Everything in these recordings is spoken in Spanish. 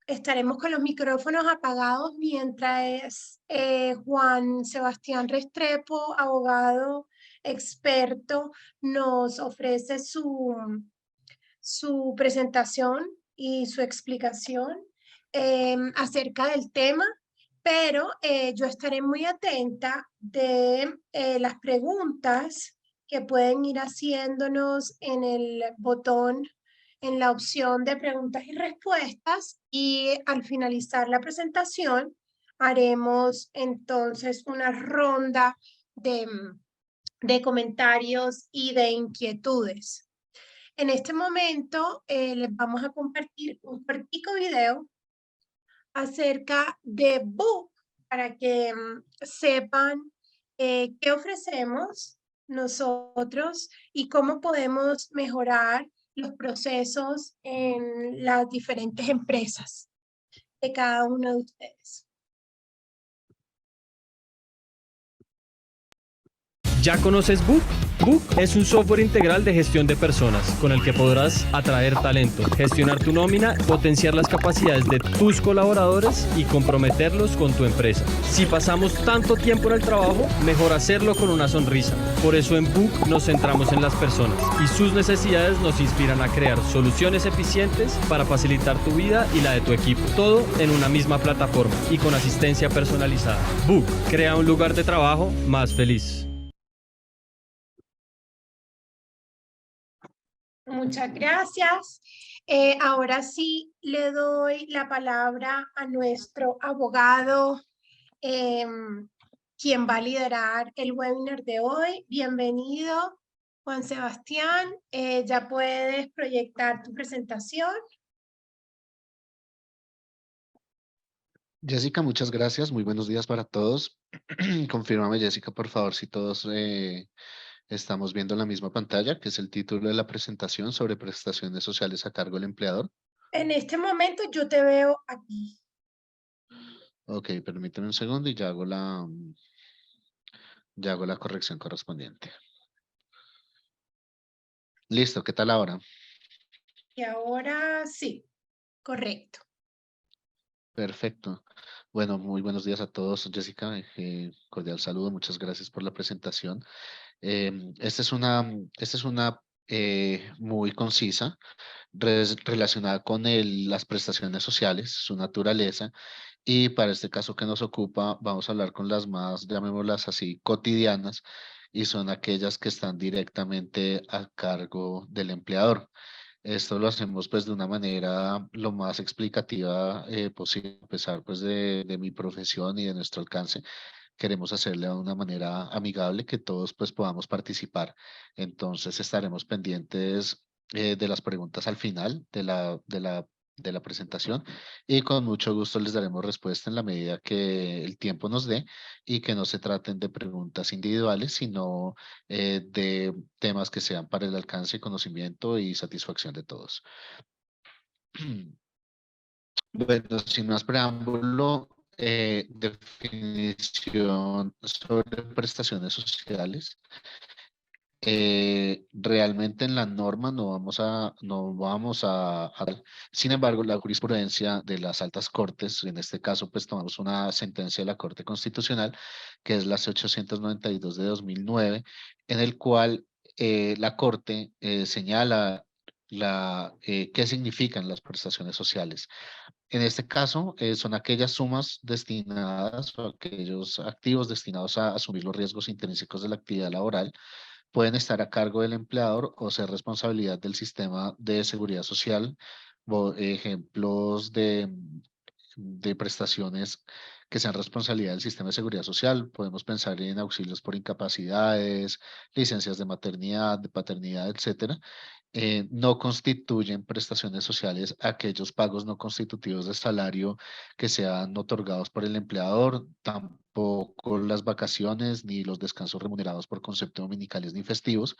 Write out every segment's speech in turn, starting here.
Estaremos con los micrófonos apagados mientras Juan Sebastián Restrepo, abogado experto, nos ofrece su presentación y su explicación acerca del tema, pero yo estaré muy atenta de las preguntas que pueden ir haciéndonos en el botón, en la opción de preguntas y respuestas, y al finalizar la presentación haremos entonces una ronda de, de comentarios y de inquietudes. En este momento les vamos a compartir un cortico video acerca de Book para que sepan qué ofrecemos nosotros y cómo podemos mejorar los procesos en las diferentes empresas de cada uno de ustedes. ¿Ya conoces Book? Book es un software integral de gestión de personas con el que podrás atraer talento, gestionar tu nómina, potenciar las capacidades de tus colaboradores y comprometerlos con tu empresa. Si pasamos tanto tiempo en el trabajo, mejor hacerlo con una sonrisa. Por eso en Book nos centramos en las personas y sus necesidades nos inspiran a crear soluciones eficientes para facilitar tu vida y la de tu equipo. Todo en una misma plataforma y con asistencia personalizada. Book crea un lugar de trabajo más feliz. Muchas gracias. Ahora sí le doy la palabra a nuestro abogado, quien va a liderar el webinar de hoy. Bienvenido, Juan Sebastián. Ya puedes proyectar tu presentación. Jessica, muchas gracias. Muy buenos días para todos. Confírmame, Jessica, por favor, si todos estamos viendo la misma pantalla, que es el título de la presentación sobre prestaciones sociales a cargo del empleador. En este momento yo te veo aquí. Ok, permíteme un segundo y ya hago la corrección correspondiente. Listo, ¿qué tal ahora? Y ahora sí, correcto. Perfecto. Bueno, muy buenos días a todos, Jessica. Cordial saludo, muchas gracias por la presentación. Esta es una muy concisa, relacionada con las prestaciones sociales, su naturaleza, y para este caso que nos ocupa, vamos a hablar con las más, llamémoslas así, cotidianas, y son aquellas que están directamente a cargo del empleador. Esto lo hacemos pues de una manera lo más explicativa posible, a pesar pues de mi profesión y de nuestro alcance. Queremos hacerle de una manera amigable que todos pues podamos participar. Entonces estaremos pendientes de las preguntas al final de la presentación y con mucho gusto les daremos respuesta en la medida que el tiempo nos dé y que no se traten de preguntas individuales, sino de temas que sean para el alcance, conocimiento y satisfacción de todos. Bueno, sin más preámbulo, definición sobre prestaciones sociales. Realmente en la norma no vamos a. Sin embargo, la jurisprudencia de las altas cortes, en este caso, pues tomamos una sentencia de la Corte Constitucional, que es la C-892 de 2009, en el cual la Corte señala qué significan las prestaciones sociales. En este caso, son aquellas sumas destinadas o aquellos activos destinados a asumir los riesgos intrínsecos de la actividad laboral. Pueden estar a cargo del empleador o ser responsabilidad del sistema de seguridad social. Ejemplos de prestaciones que sean responsabilidad del sistema de seguridad social. Podemos pensar en auxilios por incapacidades, licencias de maternidad, de paternidad, etcétera. No constituyen prestaciones sociales aquellos pagos no constitutivos de salario que sean otorgados por el empleador, tampoco las vacaciones ni los descansos remunerados por concepto dominicales ni festivos.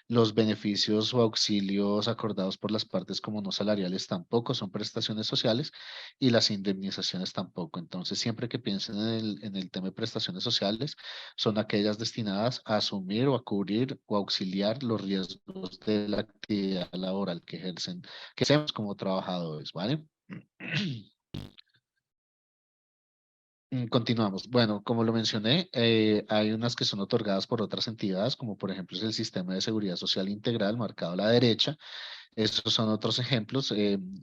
Los beneficios o auxilios acordados por las partes como no salariales tampoco son prestaciones sociales y las indemnizaciones tampoco. Entonces, siempre que piensen en el tema de prestaciones sociales, son aquellas destinadas a asumir o a cubrir o auxiliar los riesgos de la actividad laboral que ejercen, que hacemos como trabajadores, ¿vale? Continuamos. Bueno, como lo mencioné, hay unas que son otorgadas por otras entidades, como por ejemplo es el Sistema de Seguridad Social Integral, marcado a la derecha. Estos son otros ejemplos.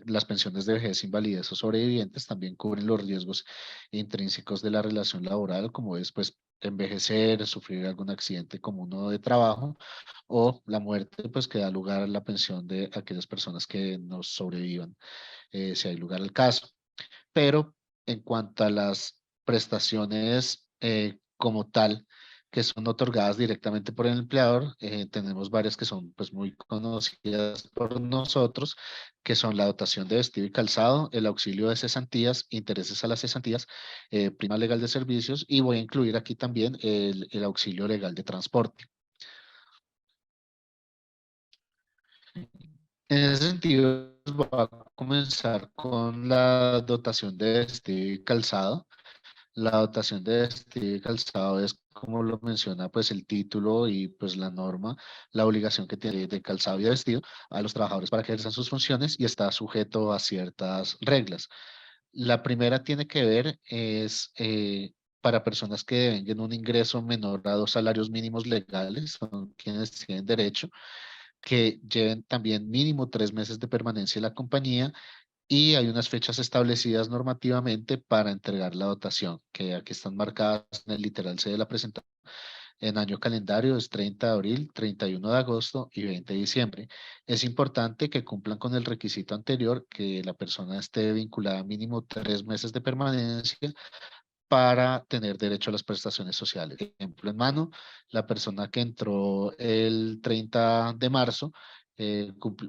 Las pensiones de vejez, invalidez o sobrevivientes también cubren los riesgos intrínsecos de la relación laboral, como es pues envejecer, sufrir algún accidente común o de trabajo, o la muerte, pues que da lugar a la pensión de aquellas personas que nos sobrevivan, si hay lugar al caso. Pero en cuanto a las prestaciones como tal, que son otorgadas directamente por el empleador, tenemos varias que son pues muy conocidas por nosotros, que son la dotación de vestido y calzado, el auxilio de cesantías, intereses a las cesantías, prima legal de servicios, y voy a incluir aquí también el auxilio legal de transporte. En ese sentido, voy a comenzar con la dotación de vestido y calzado. La dotación de vestido y calzado es, como lo menciona, pues el título y pues la norma, la obligación que tiene de calzado y de vestido a los trabajadores para que ejerzan sus funciones, y está sujeto a ciertas reglas. La primera tiene que ver es para personas que devenguen un ingreso menor a 2 salarios mínimos legales, son quienes tienen derecho, que lleven también mínimo 3 meses de permanencia en la compañía, y hay unas fechas establecidas normativamente para entregar la dotación, que aquí están marcadas en el literal C de la presentación. En año calendario es 30 de abril, 31 de agosto y 20 de diciembre. Es importante que cumplan con el requisito anterior, que la persona esté vinculada mínimo 3 meses de permanencia para tener derecho a las prestaciones sociales. Ejemplo en mano, la persona que entró el 30 de marzo,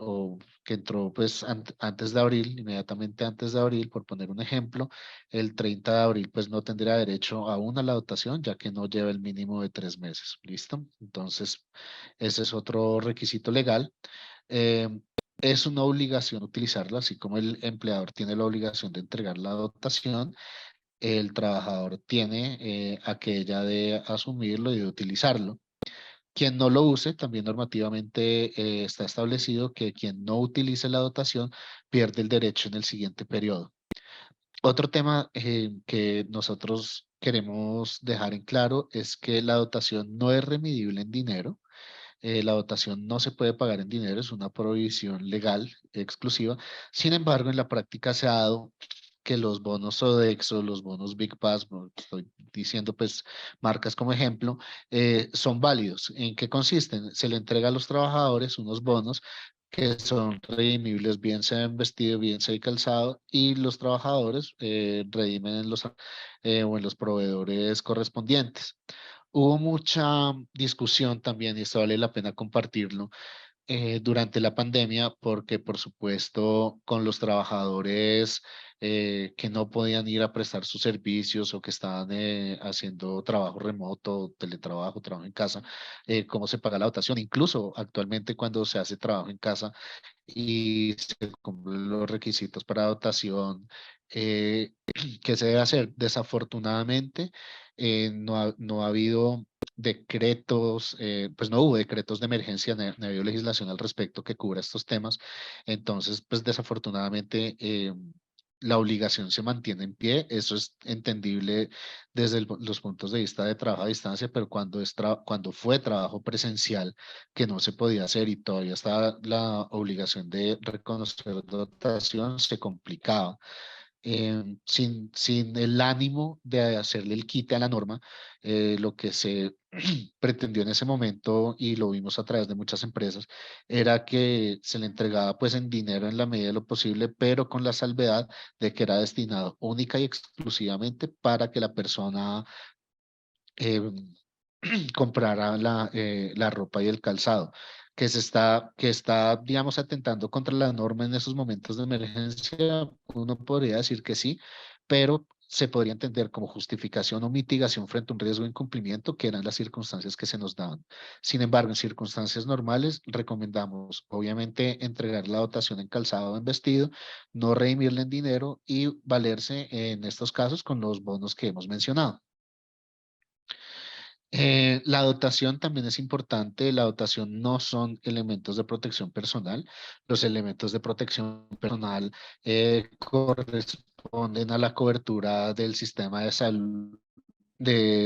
o que entró pues antes de abril, inmediatamente antes de abril, por poner un ejemplo, el 30 de abril pues no tendría derecho aún a la dotación, ya que no lleva el mínimo de 3 meses. ¿Listo? Entonces, ese es otro requisito legal. Eh, es una obligación utilizarla, así como el empleador tiene la obligación de entregar la dotación, el trabajador tiene aquella de asumirlo y de utilizarlo. Quien no lo use, también normativamente está establecido que quien no utilice la dotación pierde el derecho en el siguiente periodo. Otro tema que nosotros queremos dejar en claro es que la dotación no es remedible en dinero. La dotación no se puede pagar en dinero, es una provisión legal exclusiva. Sin embargo, en la práctica se ha dado que los bonos Sodexo, los bonos Big Pass, estoy diciendo pues marcas como ejemplo, son válidos. ¿En qué consisten? Se le entrega a los trabajadores unos bonos que son redimibles, bien sea en vestido, bien sea en calzado, y los trabajadores redimen en los, o en los proveedores correspondientes. Hubo mucha discusión también, y esto vale la pena compartirlo, durante la pandemia, porque por supuesto con los trabajadores que no podían ir a prestar sus servicios o que estaban haciendo trabajo remoto, teletrabajo, trabajo en casa, cómo se paga la dotación. Incluso actualmente cuando se hace trabajo en casa y se cumplen los requisitos para dotación, ¿qué se debe hacer? Desafortunadamente, no ha habido decretos, pues no hubo decretos de emergencia, no había legislación al respecto que cubra estos temas. Entonces, pues desafortunadamente, la obligación se mantiene en pie. Eso es entendible desde los puntos de vista de trabajo a distancia, pero cuando fue trabajo presencial que no se podía hacer y todavía estaba la obligación de reconocer dotación, se complicaba. Sin el ánimo de hacerle el quite a la norma, lo que se pretendió en ese momento, y lo vimos a través de muchas empresas, era que se le entregaba pues en dinero en la medida de lo posible, pero con la salvedad de que era destinado única y exclusivamente para que la persona eh, comprara la ropa y el calzado, que está, digamos, atentando contra la norma en esos momentos de emergencia. Uno podría decir que sí, pero se podría entender como justificación o mitigación frente a un riesgo de incumplimiento, que eran las circunstancias que se nos daban. Sin embargo, en circunstancias normales, recomendamos, obviamente, entregar la dotación en calzado o en vestido, no redimirla en dinero y valerse en estos casos con los bonos que hemos mencionado. La dotación también es importante. La dotación no son elementos de protección personal. Los elementos de protección personal corresponden corresponden a la cobertura del sistema de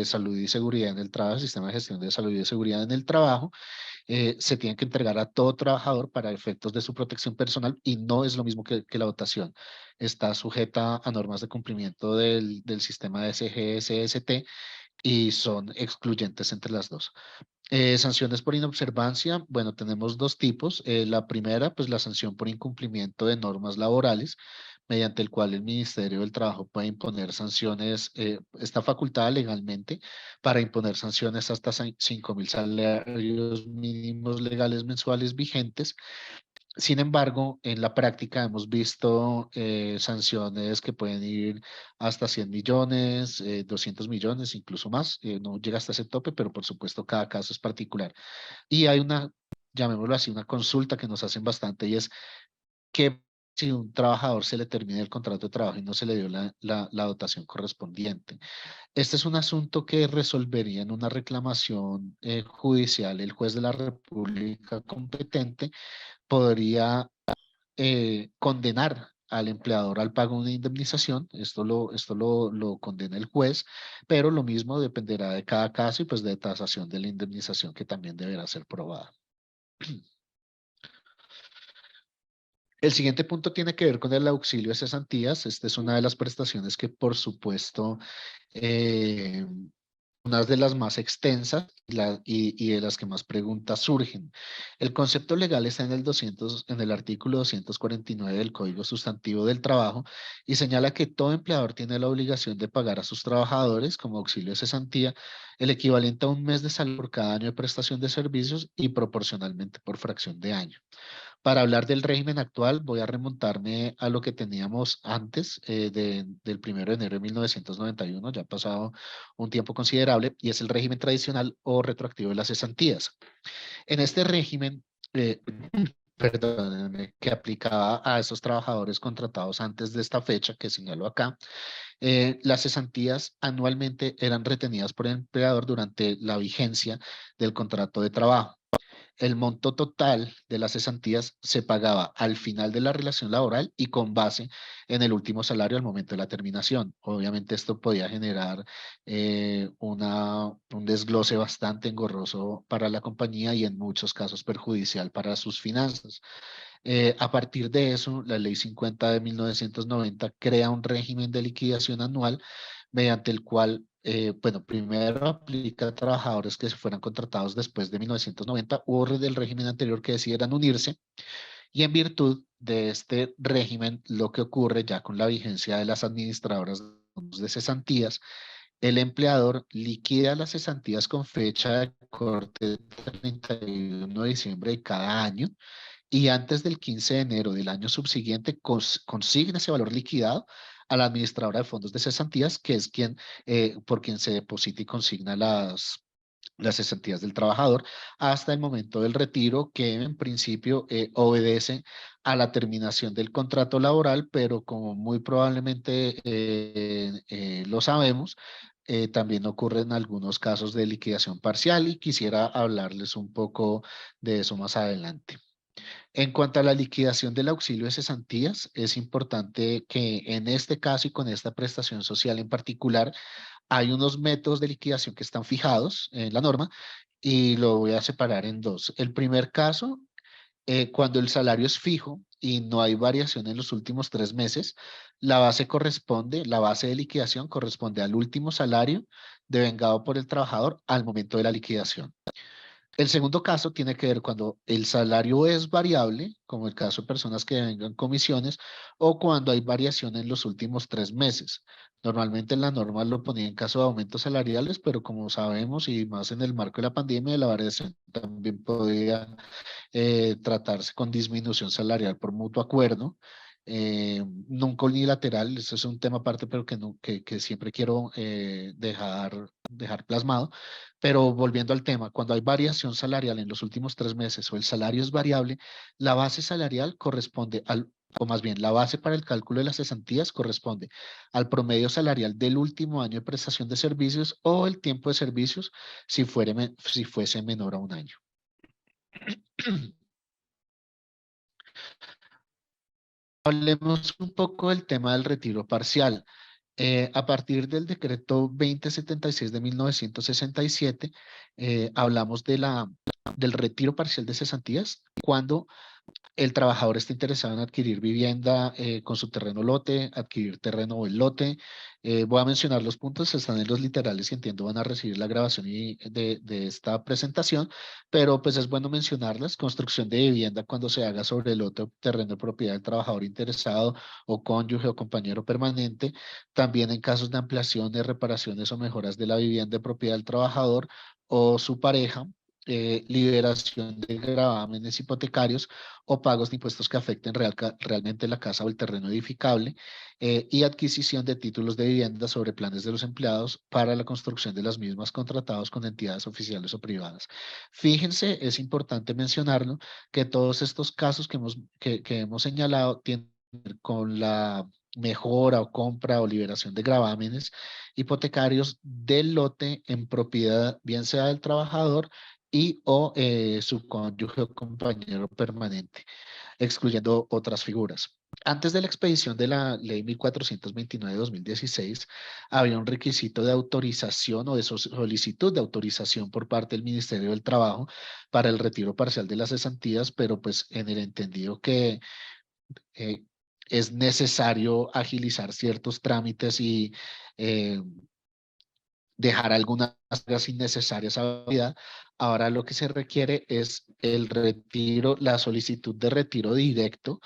salud y seguridad en el trabajo, sistema de gestión de salud y seguridad en el trabajo, se tienen que entregar a todo trabajador para efectos de su protección personal y no es lo mismo que la dotación. Está sujeta a normas de cumplimiento del sistema de SGSST y son excluyentes entre las dos. Sanciones por inobservancia, bueno, tenemos dos tipos. La primera, pues la sanción por incumplimiento de normas laborales, mediante el cual el Ministerio del Trabajo puede imponer sanciones, está facultada legalmente para imponer sanciones hasta 5.000 salarios mínimos legales mensuales vigentes. Sin embargo, en la práctica hemos visto sanciones que pueden ir hasta 100 millones, 200 millones, incluso más. No llega hasta ese tope, pero por supuesto cada caso es particular. Y hay una, llamémoslo así, una consulta que nos hacen bastante y es que si un trabajador se le termina el contrato de trabajo y no se le dio la dotación correspondiente. Este es un asunto que resolvería en una reclamación judicial el juez de la República competente podría condenar al empleador al pago de una indemnización. Esto lo condena el juez, pero lo mismo dependerá de cada caso y pues de tasación de la indemnización que también deberá ser probada. El siguiente punto tiene que ver con el auxilio de cesantías. Esta es una de las prestaciones que, por supuesto, eh, una de las más extensas y de las que más preguntas surgen. El concepto legal está en el artículo 249 del Código Sustantivo del Trabajo y señala que todo empleador tiene la obligación de pagar a sus trabajadores como auxilio de cesantía el equivalente a un mes de salario por cada año de prestación de servicios y proporcionalmente por fracción de año. Para hablar del régimen actual, voy a remontarme a lo que teníamos antes del 1 de enero de 1991, ya ha pasado un tiempo considerable, y es el régimen tradicional o retroactivo de las cesantías. En este régimen, perdónenme, que aplicaba a esos trabajadores contratados antes de esta fecha que señalo acá, las cesantías anualmente eran retenidas por el empleador durante la vigencia del contrato de trabajo. El monto total de las cesantías se pagaba al final de la relación laboral y con base en el último salario al momento de la terminación. Obviamente esto podía generar un desglose bastante engorroso para la compañía y en muchos casos perjudicial para sus finanzas. A partir de eso, la Ley 50 de 1990 crea un régimen de liquidación anual mediante el cual, bueno, primero aplica a trabajadores que se fueran contratados después de 1990 o del régimen anterior que decidieran unirse. Y en virtud de este régimen, lo que ocurre ya con la vigencia de las administradoras de cesantías, el empleador liquida las cesantías con fecha de corte del 31 de diciembre de cada año y antes del 15 de enero del año subsiguiente consigna ese valor liquidado a la administradora de fondos de cesantías, que es por quien se deposita y consigna las cesantías del trabajador hasta el momento del retiro, que en principio obedece a la terminación del contrato laboral, pero como muy probablemente lo sabemos, también ocurren algunos casos de liquidación parcial y quisiera hablarles un poco de eso más adelante. En cuanto a la liquidación del auxilio de cesantías, es importante que en este caso y con esta prestación social en particular, hay unos métodos de liquidación que están fijados en la norma y lo voy a separar en dos. El primer caso, cuando el salario es fijo y no hay variación en los últimos 3 meses, la base de liquidación corresponde al último salario devengado por el trabajador al momento de la liquidación. El segundo caso tiene que ver cuando el salario es variable, como el caso de personas que vengan comisiones, o cuando hay variación en los últimos 3 meses. Normalmente en la norma lo ponía en caso de aumentos salariales, pero como sabemos y más en el marco de la pandemia, la variación también podía tratarse con disminución salarial por mutuo acuerdo. Nunca unilateral, eso es un tema aparte, pero que siempre quiero dejar plasmado. Pero volviendo al tema, cuando hay variación salarial en los últimos 3 meses o el salario es variable, la base salarial corresponde o más bien la base para el cálculo de las cesantías corresponde al promedio salarial del último año de prestación de servicios o el tiempo de servicios si fuese menor a un año. Hablemos un poco del tema del retiro parcial. A partir del decreto 2076 de 1967, hablamos del retiro parcial de cesantías cuando el trabajador está interesado en adquirir vivienda con su terreno lote, adquirir terreno o el lote. Voy a mencionar los puntos, están en los literales y entiendo van a recibir la grabación de esta presentación, pero pues es bueno mencionarlas. Construcción de vivienda cuando se haga sobre el lote o terreno de propiedad del trabajador interesado o cónyuge o compañero permanente. También en casos de ampliaciones, reparaciones o mejoras de la vivienda de propiedad del trabajador o su pareja. Liberación de gravámenes hipotecarios o pagos de impuestos que afecten realmente la casa o el terreno edificable, y adquisición de títulos de vivienda sobre planes de los empleados para la construcción de las mismas contratados con entidades oficiales o privadas. Fíjense, es importante mencionarlo, que todos estos casos que hemos señalado tienen que ver con la mejora o compra o liberación de gravámenes hipotecarios del lote en propiedad, bien sea del trabajador y o su cónyuge o compañero permanente, excluyendo otras figuras. Antes de la expedición de la Ley 1429 de 2016, había un requisito de autorización o de solicitud de autorización por parte del Ministerio del Trabajo para el retiro parcial de las cesantías, pero pues en el entendido que eh, es necesario agilizar ciertos trámites y eh, dejar algunas cargas innecesarias a la vida. Ahora lo que se requiere es el retiro, la solicitud de retiro directo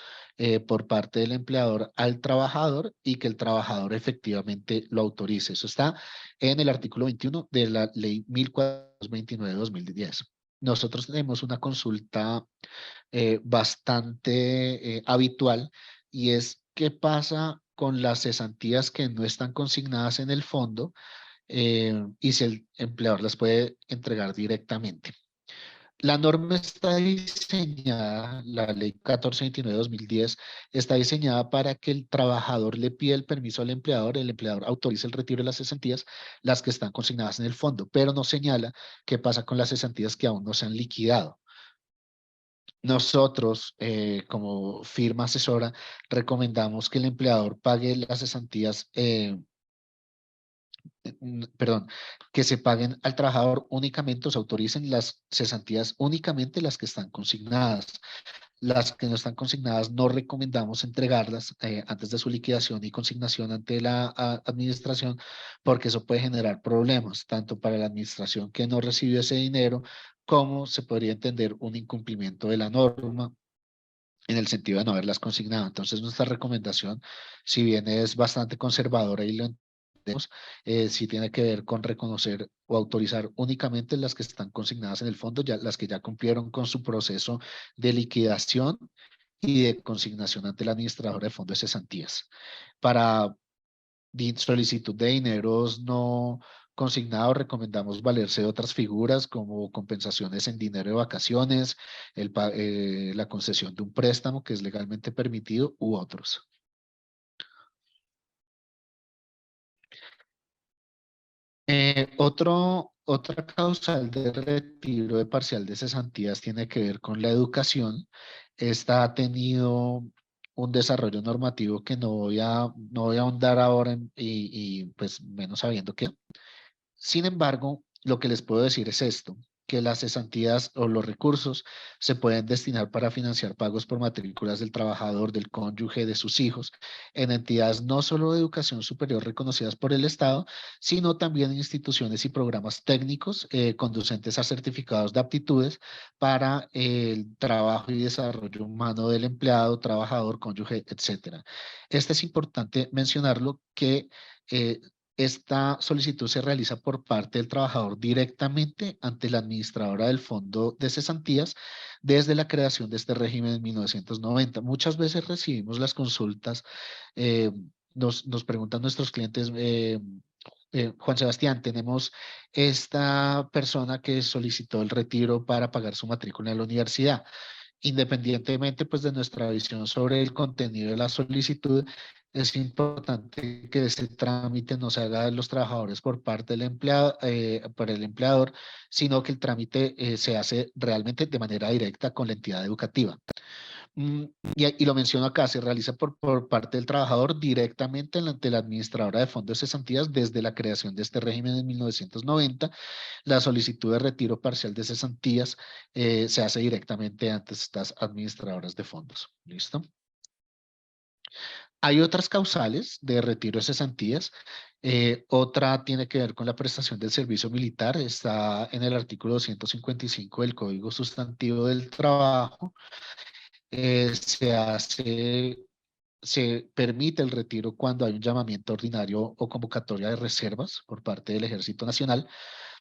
por parte del empleador al trabajador y que el trabajador efectivamente lo autorice. Eso está en el artículo 21 de la ley 1429 de 2010. Nosotros tenemos una consulta bastante habitual y es qué pasa con las cesantías que no están consignadas en el fondo y si el empleador las puede entregar directamente. La norma está diseñada, la ley 1429 de 2010, está diseñada para que el trabajador le pida el permiso al empleador, el empleador autorice el retiro de las cesantías, las que están consignadas en el fondo, pero no señala qué pasa con las cesantías que aún no se han liquidado. Nosotros, como firma asesora, recomendamos que el empleador pague las cesantías perdón, que se paguen al trabajador únicamente o se autoricen las cesantías únicamente las que están consignadas. Las que no están consignadas no recomendamos entregarlas antes de su liquidación y consignación ante la administración, porque eso puede generar problemas, tanto para la administración que no recibió ese dinero, como se podría entender un incumplimiento de la norma en el sentido de no haberlas consignado. Entonces, nuestra recomendación, si bien es bastante conservadora y lo entendemos, sí tiene que ver con reconocer o autorizar únicamente las que están consignadas en el fondo, ya, las que ya cumplieron con su proceso de liquidación y de consignación ante la administradora de fondos de cesantías. Para solicitud de dineros no consignados, recomendamos valerse de otras figuras como compensaciones en dinero de vacaciones, la concesión de un préstamo que es legalmente permitido u otros. Otra causal de retiro de parcial de cesantías tiene que ver con la educación. Esta ha tenido un desarrollo normativo que no voy a ahondar ahora pues menos sabiendo que. Sin embargo, lo que les puedo decir es esto, que las cesantías o los recursos se pueden destinar para financiar pagos por matrículas del trabajador, del cónyuge, de sus hijos, en entidades no solo de educación superior reconocidas por el Estado, sino también en instituciones y programas técnicos conducentes a certificados de aptitudes para el trabajo y desarrollo humano del empleado, trabajador, cónyuge, etcétera. Este es importante mencionarlo que eh, esta solicitud se realiza por parte del trabajador directamente ante la administradora del fondo de cesantías desde la creación de este régimen en 1990. Muchas veces recibimos las consultas, eh, nos preguntan nuestros clientes, Juan Sebastián, tenemos esta persona que solicitó el retiro para pagar su matrícula en la universidad. Independientemente pues de nuestra visión sobre el contenido de la solicitud, es importante que este trámite no se haga de los trabajadores por parte del empleado, por el empleador, sino que el trámite se hace realmente de manera directa con la entidad educativa. y lo menciono acá, se realiza por parte del trabajador directamente ante la administradora de fondos de cesantías desde la creación de este régimen en 1990. La solicitud de retiro parcial de cesantías se hace directamente ante estas administradoras de fondos. ¿Listo? Hay otras causales de retiro de cesantías. Otra tiene que ver con la prestación del servicio militar. Está en el artículo 255 del Código Sustantivo del Trabajo. Se permite el retiro cuando hay un llamamiento ordinario o convocatoria de reservas por parte del Ejército Nacional.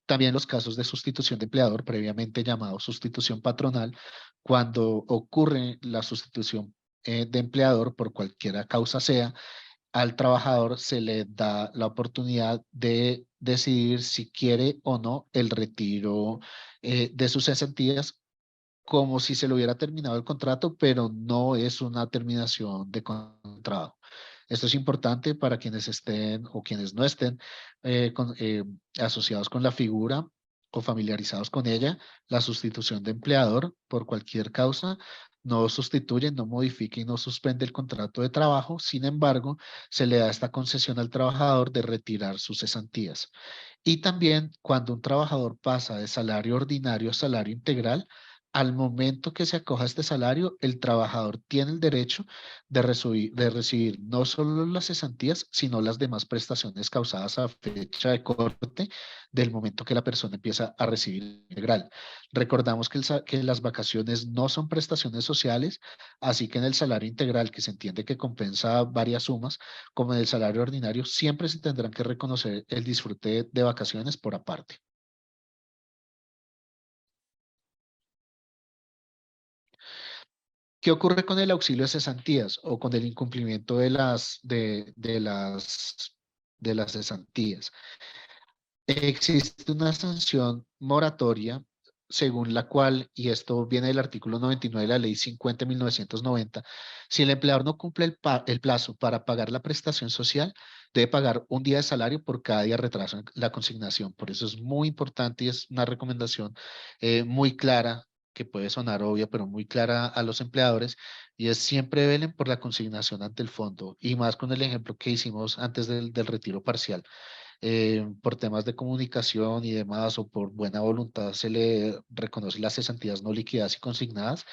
También los casos de sustitución de empleador, previamente llamado sustitución patronal, cuando ocurre la sustitución de empleador por cualquier causa sea, al trabajador se le da la oportunidad de decidir si quiere o no el retiro de sus cesantías, como si se le hubiera terminado el contrato, pero no es una terminación de contrato. Esto es importante para quienes estén o quienes no estén asociados con la figura o familiarizados con ella. La sustitución de empleador por cualquier causa no sustituye, no modifica y no suspende el contrato de trabajo. Sin embargo, se le da esta concesión al trabajador de retirar sus cesantías. Y también cuando un trabajador pasa de salario ordinario a salario integral, al momento que se acoja este salario, el trabajador tiene el derecho de recibir no solo las cesantías, sino las demás prestaciones causadas a fecha de corte del momento que la persona empieza a recibir integral. Recordamos que las vacaciones no son prestaciones sociales, así que en el salario integral, que se entiende que compensa varias sumas, como en el salario ordinario, siempre se tendrán que reconocer el disfrute de vacaciones por aparte. ¿Qué ocurre con el auxilio de cesantías o con el incumplimiento de las cesantías? Existe una sanción moratoria según la cual, y esto viene del artículo 99 de la Ley 50 de 1990, si el empleador no cumple el plazo para pagar la prestación social, debe pagar un día de salario por cada día de retraso en la consignación. Por eso es muy importante y es una recomendación muy clara, que puede sonar obvia, pero muy clara a los empleadores, y es siempre velen por la consignación ante el fondo, y más con el ejemplo que hicimos antes del retiro parcial. Por temas de comunicación y demás, o por buena voluntad, se le reconoce las cesantías no liquidadas y consignadas,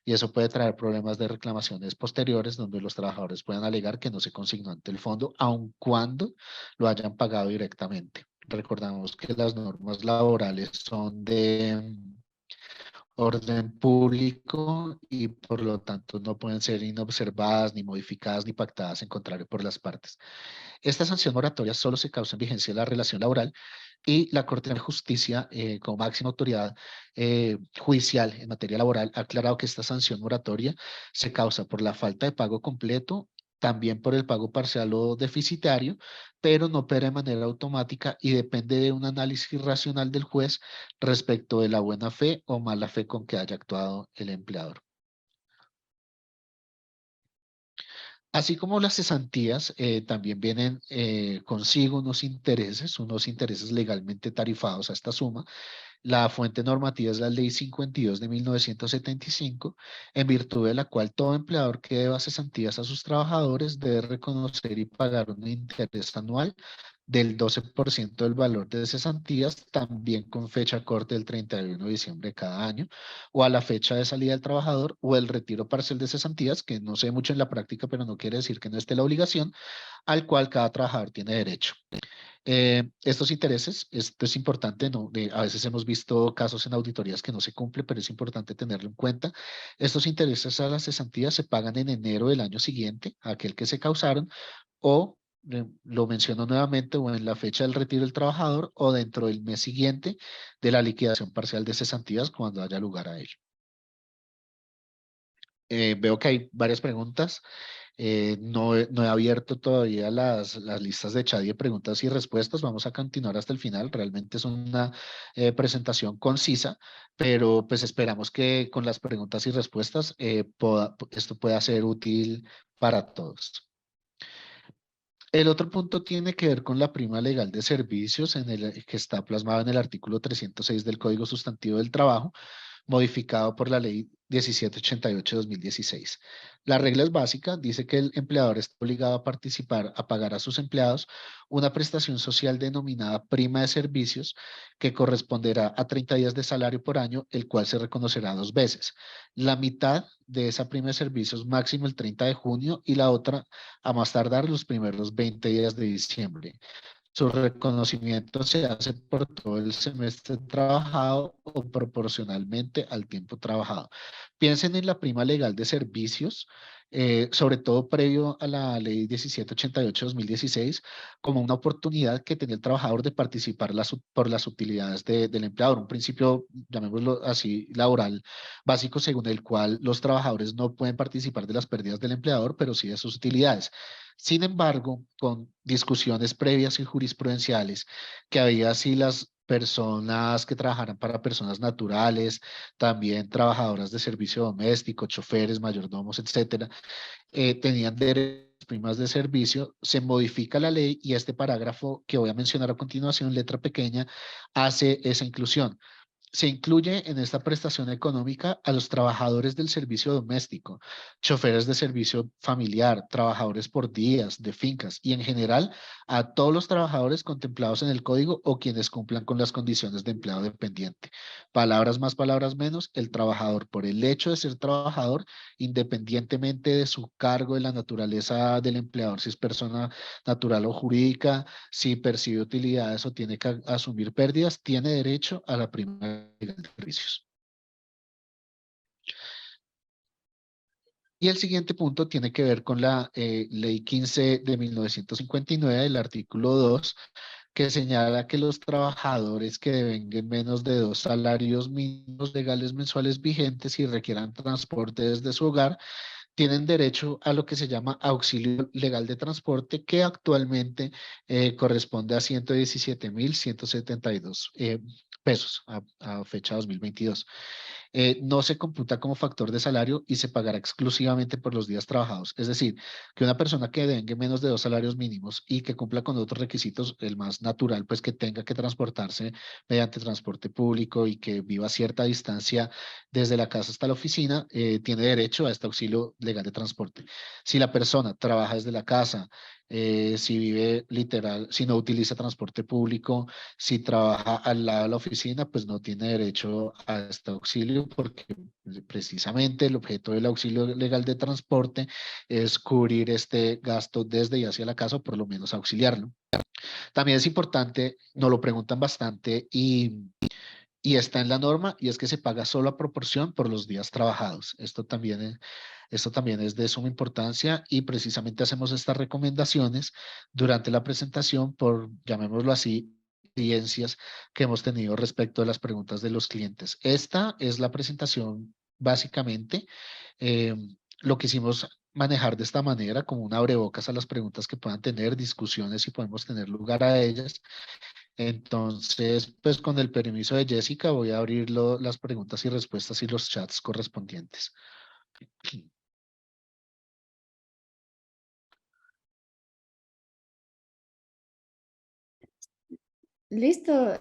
y eso puede traer problemas de reclamaciones posteriores, donde los trabajadores puedan alegar que no se consignó ante el fondo, aun cuando lo hayan pagado directamente. Recordamos que las normas laborales son de orden público y por lo tanto no pueden ser inobservadas, ni modificadas, ni pactadas en contrario por las partes. Esta sanción moratoria solo se causa en vigencia de la relación laboral, y la Corte de Justicia, como máxima autoridad judicial en materia laboral, ha aclarado que esta sanción moratoria se causa por la falta de pago completo, también por el pago parcial o deficitario, pero no opera de manera automática y depende de un análisis racional del juez respecto de la buena fe o mala fe con que haya actuado el empleador. Así como las cesantías, también vienen consigo unos intereses legalmente tarifados a esta suma. La fuente normativa es la Ley 52 de 1975, en virtud de la cual todo empleador que deba cesantías a sus trabajadores debe reconocer y pagar un interés anual del 12% del valor de cesantías, también con fecha corte del 31 de diciembre de cada año, o a la fecha de salida del trabajador, o el retiro parcial de cesantías, que no sé mucho en la práctica, pero no quiere decir que no esté la obligación, al cual cada trabajador tiene derecho. Estos intereses, esto es importante, ¿no? A veces hemos visto casos en auditorías que no se cumple, pero es importante tenerlo en cuenta. Estos intereses a las cesantías se pagan en enero del año siguiente, aquel que se causaron, o lo menciono nuevamente, o en la fecha del retiro del trabajador, o dentro del mes siguiente de la liquidación parcial de cesantías cuando haya lugar a ello. Veo que hay varias preguntas. No he abierto todavía las listas de chat de preguntas y respuestas. Vamos a continuar hasta el final. Realmente es una presentación concisa, pero pues esperamos que con las preguntas y respuestas esto pueda ser útil para todos. El otro punto tiene que ver con la prima legal de servicios, que está plasmado en el artículo 306 del Código Sustantivo del Trabajo, modificado por la Ley 1788-2016. La regla es básica, dice que el empleador está obligado a participar, a pagar a sus empleados una prestación social denominada prima de servicios que corresponderá a 30 días de salario por año, el cual se reconocerá 2 veces. La mitad de esa prima de servicios máximo el 30 de junio y la otra a más tardar los primeros 20 días de diciembre. Su reconocimiento se hace por todo el semestre trabajado o proporcionalmente al tiempo trabajado. Piensen en la prima legal de servicios, sobre todo previo a la ley 1788-2016, como una oportunidad que tenía el trabajador de participar por las utilidades del empleador. Un principio, llamémoslo así, laboral básico según el cual los trabajadores no pueden participar de las pérdidas del empleador, pero sí de sus utilidades. Sin embargo, con discusiones previas y jurisprudenciales, que había si las personas que trabajaran para personas naturales, también trabajadoras de servicio doméstico, choferes, mayordomos, etcétera, tenían derechos a primas de servicio, se modifica la ley y este parágrafo que voy a mencionar a continuación, letra pequeña, hace esa inclusión. Se incluye en esta prestación económica a los trabajadores del servicio doméstico, choferes de servicio familiar, trabajadores por días de fincas y en general a todos los trabajadores contemplados en el código o quienes cumplan con las condiciones de empleado dependiente. Palabras más, palabras menos, el trabajador por el hecho de ser trabajador, independientemente de su cargo, de la naturaleza del empleador, si es persona natural o jurídica, si percibe utilidades o tiene que asumir pérdidas, tiene derecho a la prima legal de servicios. Y el siguiente punto tiene que ver con la Ley 15 de 1959, el artículo 2, que señala que los trabajadores que devenguen menos de 2 salarios mínimos legales mensuales vigentes y requieran transporte desde su hogar, tienen derecho a lo que se llama auxilio legal de transporte, que actualmente corresponde a 117.172 pesos a fecha 2022. No se computa como factor de salario y se pagará exclusivamente por los días trabajados. Es decir, que una persona que devengue menos de 2 salarios mínimos y que cumpla con otros requisitos, el más natural, pues que tenga que transportarse mediante transporte público y que viva a cierta distancia desde la casa hasta la oficina, tiene derecho a este auxilio legal de transporte. Si la persona trabaja desde la casa, si vive literal, si no utiliza transporte público, si trabaja al lado de la oficina, pues no tiene derecho a este auxilio porque precisamente el objeto del auxilio legal de transporte es cubrir este gasto desde y hacia la casa o por lo menos auxiliarlo. También es importante, nos lo preguntan bastante y está en la norma y es que se paga solo a proporción por los días trabajados. Esto también es de suma importancia y precisamente hacemos estas recomendaciones durante la presentación por, llamémoslo así, experiencias que hemos tenido respecto a las preguntas de los clientes. Esta es la presentación básicamente. Eh, lo quisimos manejar de esta manera como un abrebocas a las preguntas que puedan tener, discusiones y podemos tener lugar a ellas. Entonces, pues con el permiso de Jessica voy a abrir las preguntas y respuestas y los chats correspondientes. Listo,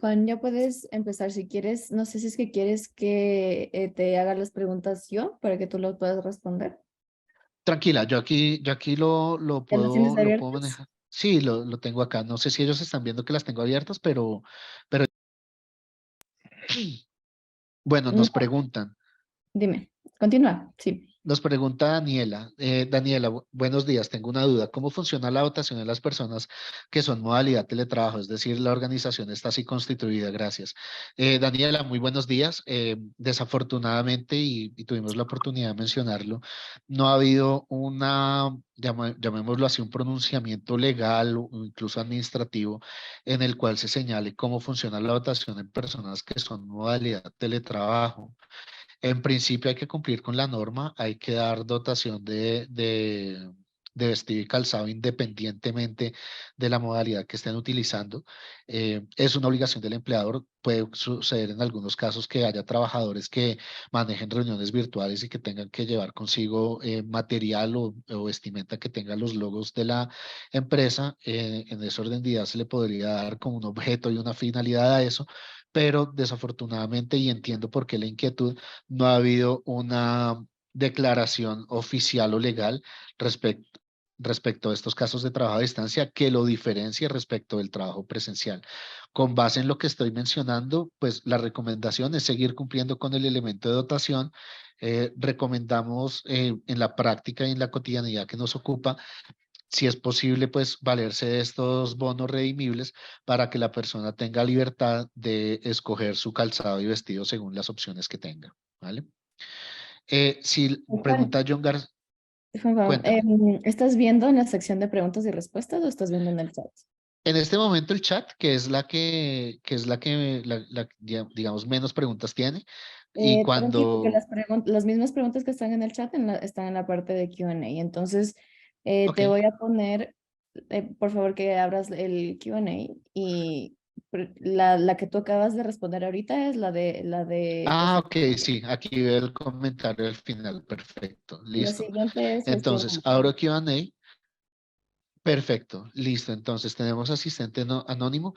Juan, ya puedes empezar si quieres. No sé si es que quieres que te haga las preguntas yo para que tú las puedas responder. Tranquila, yo aquí ¿Ya las tienes lo puedo abiertas? manejar. Sí, lo tengo acá. No sé si ellos están viendo que las tengo abiertas, pero bueno, No, nos preguntan. dime, continúa, sí. Nos pregunta Daniela. Daniela, buenos días. Tengo una duda. ¿Cómo funciona la votación de las personas que son modalidad teletrabajo? Es decir, la organización está así constituida. Gracias. Daniela, muy buenos días. Desafortunadamente, y tuvimos la oportunidad de mencionarlo, no ha habido llamémoslo así, un pronunciamiento legal o incluso administrativo en el cual se señale cómo funciona la votación en personas que son modalidad teletrabajo. En principio hay que cumplir con la norma, hay que dar dotación de vestido y calzado independientemente de la modalidad que estén utilizando. Es una obligación del empleador. Puede suceder en algunos casos que haya trabajadores que manejen reuniones virtuales y que tengan que llevar consigo material o vestimenta que tenga los logos de la empresa. En ese orden de ideas se le podría dar como un objeto y una finalidad a eso, pero desafortunadamente, y entiendo por qué la inquietud, no ha habido una declaración oficial o legal respecto a estos casos de trabajo a distancia que lo diferencie respecto del trabajo presencial. Con base en lo que estoy mencionando, pues la recomendación es seguir cumpliendo con el elemento de dotación. Recomendamos en la práctica y en la cotidianidad que nos ocupa, si es posible, pues valerse de estos bonos redimibles para que la persona tenga libertad de escoger su calzado y vestido según las opciones que tenga, ¿vale? Si Juan, pregunta John García, Juan, cuéntame. ¿estás viendo en la sección de preguntas y respuestas o estás viendo en el chat? En este momento el chat, que es digamos, menos preguntas tiene, y Tranqui, porque cuando... las mismas preguntas que están en el chat están en la parte de Q&A. Entonces, Ok, te voy a poner, por favor, que abras el Q&A y la que tú acabas de responder ahorita es la de ok, sí, aquí veo el comentario al final, perfecto, La listo. siguiente es gestión Entonces, ampliada. abro Q&A. Perfecto, listo. Entonces tenemos asistente anónimo.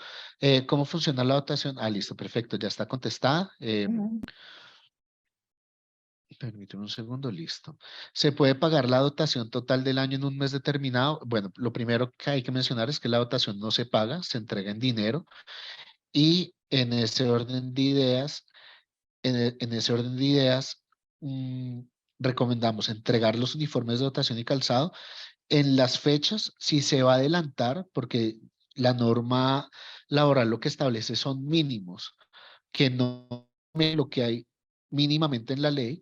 ¿Cómo funciona la votación? Listo, perfecto, ya está contestada. Ujú. Permíteme un segundo, listo. ¿Se puede pagar la dotación total del año en un mes determinado? Bueno, lo primero que hay que mencionar es que la dotación no se paga, se entrega en dinero y en ese orden de ideas, en ese orden de ideas, mm, recomendamos entregar los uniformes de dotación y calzado en las fechas. Si se va a adelantar, porque la norma laboral lo que establece son mínimos, que no me lo que hay mínimamente en la ley,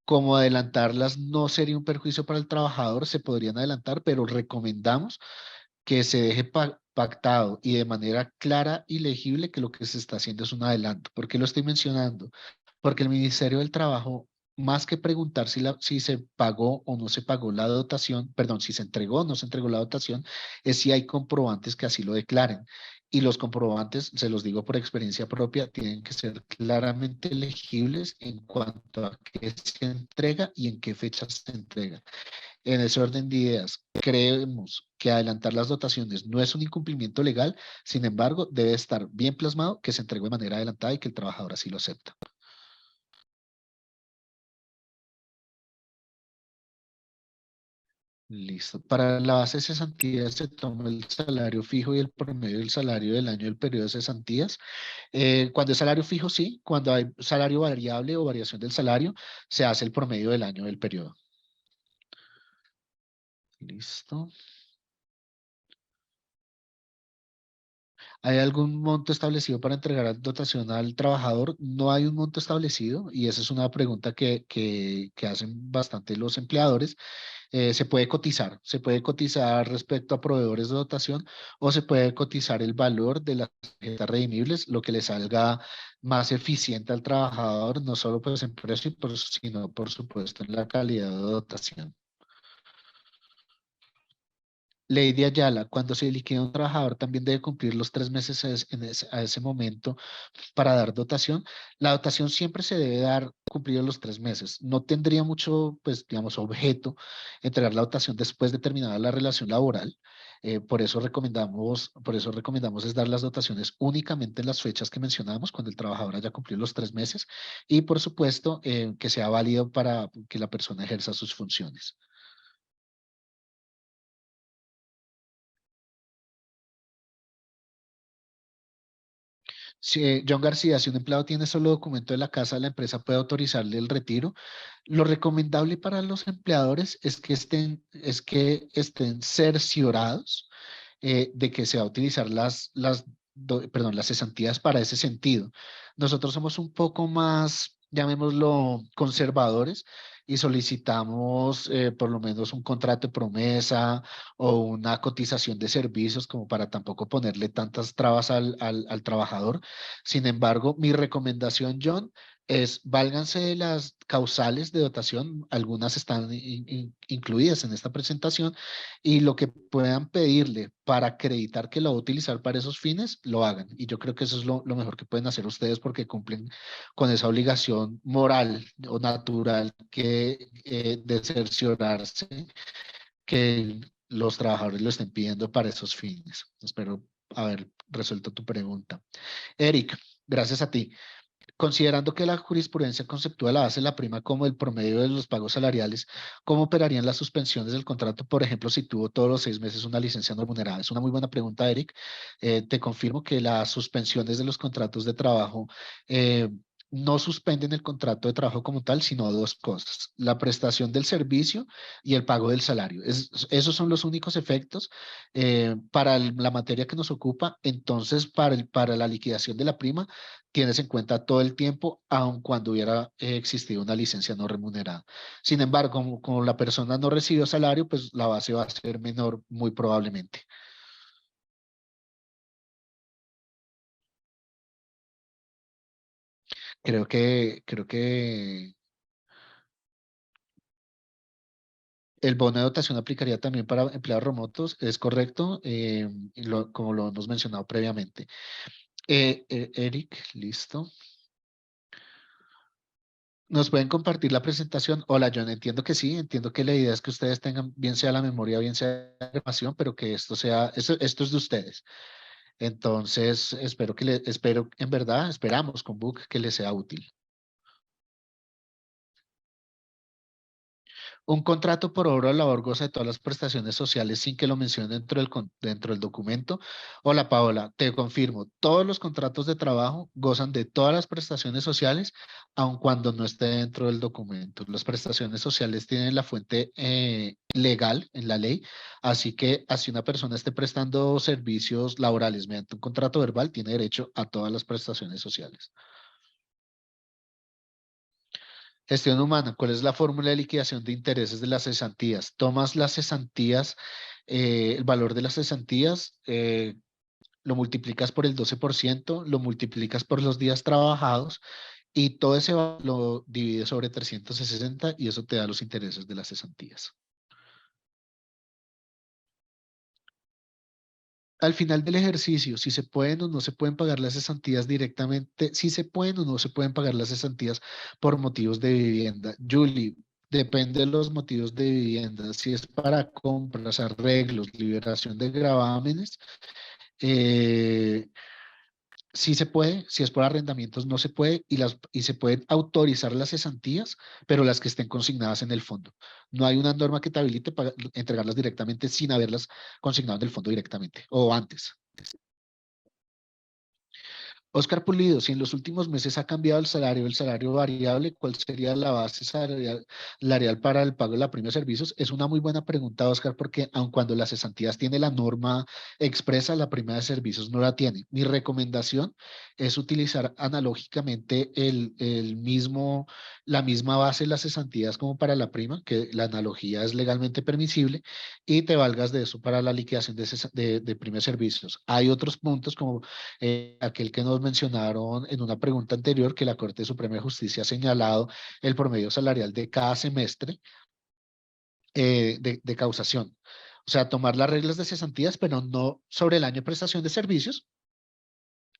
como adelantarlas no sería un perjuicio para el trabajador, se podrían adelantar, pero recomendamos que se deje pactado y de manera clara y legible que lo que se está haciendo es un adelanto. ¿Por qué lo estoy mencionando? Porque el Ministerio del Trabajo, más que preguntar si se pagó o no se pagó la dotación, perdón, si se entregó o no se entregó la dotación, es si hay comprobantes que así lo declaren. Y los comprobantes, se los digo por experiencia propia, tienen que ser claramente legibles en cuanto a qué se entrega y en qué fecha se entrega. En ese orden de ideas, creemos que adelantar las dotaciones no es un incumplimiento legal, sin embargo, debe estar bien plasmado que se entregó de manera adelantada y que el trabajador así lo acepta. Listo. Para la base de cesantías se toma el salario fijo y el promedio del salario del año del periodo de cesantías. Cuando es salario fijo, sí. Cuando hay salario variable o variación del salario, se hace el promedio del año del periodo. Listo. ¿Hay algún monto establecido para entregar dotación al trabajador? No hay un monto establecido y esa es una pregunta que hacen bastante los empleadores. Se puede cotizar respecto a proveedores de dotación o se puede cotizar el valor de las tarjetas redimibles, lo que le salga más eficiente al trabajador, no solo pues en precio, sino por supuesto en la calidad de dotación. Ley de Ayala, cuando se liquida un trabajador también debe cumplir los 3 meses a ese momento para dar dotación. La dotación siempre se debe dar cumplidos los 3 meses. No tendría mucho, pues, digamos, objeto entregar la dotación después de terminada la relación laboral. Por eso recomendamos es dar las dotaciones únicamente en las fechas que mencionamos, cuando el trabajador haya cumplido los 3 meses y, por supuesto, que sea válido para que la persona ejerza sus funciones. Si, John García, si un empleado tiene solo documento de la casa, la empresa puede autorizarle el retiro. Lo recomendable para los empleadores es que estén cerciorados de que se va a utilizar las cesantías para ese sentido. Nosotros somos un poco más, llamémoslo, conservadores y solicitamos por lo menos un contrato de promesa o una cotización de servicios como para tampoco ponerle tantas trabas al trabajador. Sin embargo, mi recomendación, John, es válganse de las causales de dotación, algunas están incluidas en esta presentación, y lo que puedan pedirle para acreditar que lo va a utilizar para esos fines, lo hagan. Y yo creo que eso es lo mejor que pueden hacer ustedes porque cumplen con esa obligación moral o natural de cerciorarse que los trabajadores lo estén pidiendo para esos fines. Espero haber resuelto tu pregunta. Eric, Gracias a ti. Considerando que la jurisprudencia conceptúa la base de la prima como el promedio de los pagos salariales, ¿cómo operarían las suspensiones del contrato? Por ejemplo, si tuvo todos los 6 meses una licencia no remunerada. Es una muy buena pregunta, Eric. Te confirmo que las suspensiones de los contratos de trabajo no suspenden el contrato de trabajo como tal, sino dos cosas: la prestación del servicio y el pago del salario. Esos son los únicos efectos para la materia que nos ocupa. Entonces, para la liquidación de la prima, tienes en cuenta todo el tiempo, aun cuando hubiera existido una licencia no remunerada. Sin embargo, como la persona no recibió salario, pues la base va a ser menor muy probablemente. Creo que el bono de dotación aplicaría también para empleados remotos, es correcto, como lo hemos mencionado previamente. Eric, listo. ¿Nos pueden compartir la presentación? Hola, John, entiendo que sí, entiendo que la idea es que ustedes tengan bien sea la memoria, bien sea la información, pero que esto es de ustedes. Entonces, espero, en verdad, esperamos con Book que les sea útil. Un contrato por obra o labor goza de todas las prestaciones sociales sin que lo mencione dentro del documento. Hola, Paola, te confirmo, todos los contratos de trabajo gozan de todas las prestaciones sociales, aun cuando no esté dentro del documento. Las prestaciones sociales tienen la fuente legal en la ley, así que así una persona esté prestando servicios laborales mediante un contrato verbal, tiene derecho a todas las prestaciones sociales. Gestión humana, ¿cuál es la fórmula de liquidación de intereses de las cesantías? Tomas las cesantías, el valor de las cesantías, lo multiplicas por el 12%, lo multiplicas por los días trabajados y todo ese valor lo divides sobre 360 y eso te da los intereses de las cesantías. Al final del ejercicio, si se pueden o no se pueden pagar las cesantías directamente, si se pueden o no se pueden pagar las cesantías por motivos de vivienda. Julie, depende de los motivos de vivienda. Si es para compras, arreglos, liberación de gravámenes, eh, sí se puede. Si es por arrendamientos, no se puede. Y se pueden autorizar las cesantías, pero las que estén consignadas en el fondo. No hay una norma que te habilite para entregarlas directamente sin haberlas consignado en el fondo directamente o antes. Oscar Pulido, si en los últimos meses ha cambiado el salario variable, ¿cuál sería la base salarial para el pago de la prima de servicios? Es una muy buena pregunta, Oscar, porque aun cuando las cesantías tiene la norma expresa, la prima de servicios no la tiene. Mi recomendación es utilizar analógicamente la misma base de las cesantías como para la prima, que la analogía es legalmente permisible, y te valgas de eso para la liquidación de prima de servicios. Hay otros puntos como aquel que nos mencionaron en una pregunta anterior, que la Corte Suprema de Justicia ha señalado el promedio salarial de cada semestre de causación. O sea, tomar las reglas de cesantías, pero no sobre el año de prestación de servicios,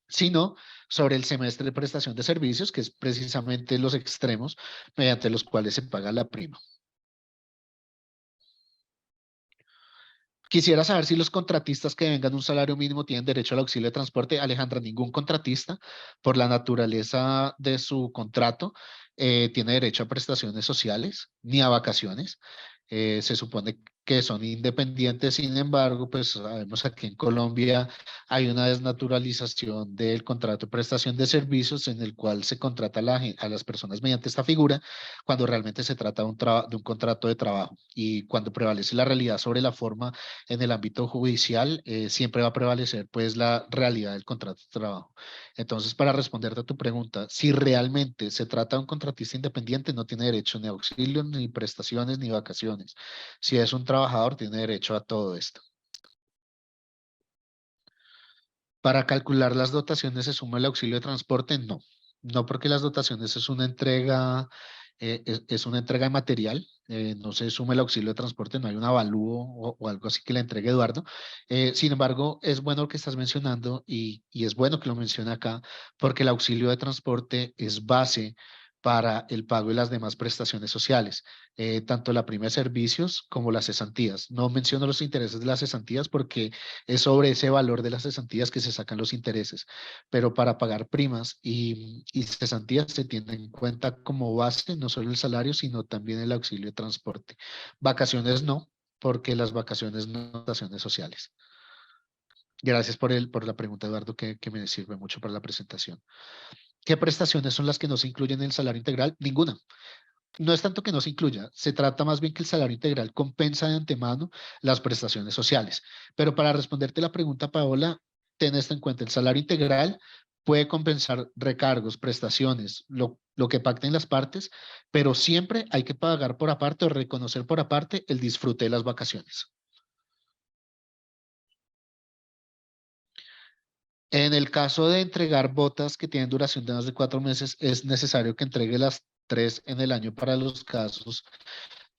sino sobre el semestre de prestación de servicios, que es precisamente los extremos mediante los cuales se paga la prima. Quisiera saber si los contratistas que vengan un salario mínimo tienen derecho al auxilio de transporte. Alejandra, ningún contratista, por la naturaleza de su contrato, tiene derecho a prestaciones sociales ni a vacaciones. Se supone que son independientes, sin embargo, pues sabemos que aquí en Colombia hay una desnaturalización del contrato de prestación de servicios en el cual se contrata a las personas mediante esta figura, cuando realmente se trata de un contrato de trabajo, y cuando prevalece la realidad sobre la forma en el ámbito judicial, siempre va a prevalecer pues la realidad del contrato de trabajo. Entonces, para responderte a tu pregunta, si realmente se trata de un contratista independiente, no tiene derecho ni a auxilio, ni prestaciones, ni vacaciones. Si es un trabajador, tiene derecho a todo esto. Para calcular las dotaciones, ¿se suma el auxilio de transporte? No, no, porque las dotaciones es una entrega, es una entrega de material, no se suma el auxilio de transporte, no hay un avalúo o algo así que le entregue Eduardo. Sin embargo, es bueno lo que estás mencionando y es bueno que lo mencione acá, porque el auxilio de transporte es base para el pago de las demás prestaciones sociales, tanto la prima de servicios como las cesantías. No menciono los intereses de las cesantías porque es sobre ese valor de las cesantías que se sacan los intereses, pero para pagar primas y cesantías se tiene en cuenta como base no solo el salario, sino también el auxilio de transporte. Vacaciones no, porque las vacaciones no son prestaciones sociales. Gracias por la pregunta, Eduardo, que me sirve mucho para la presentación. ¿Qué prestaciones son las que no se incluyen en el salario integral? Ninguna. No es tanto que no se incluya, se trata más bien que el salario integral compensa de antemano las prestaciones sociales. Pero para responderte la pregunta, Paola, ten esto en cuenta, el salario integral puede compensar recargos, prestaciones, lo que pacten las partes, pero siempre hay que pagar por aparte o reconocer por aparte el disfrute de las vacaciones. En el caso de entregar botas que tienen duración de más de 4 meses, es necesario que entregue las 3 en el año para los casos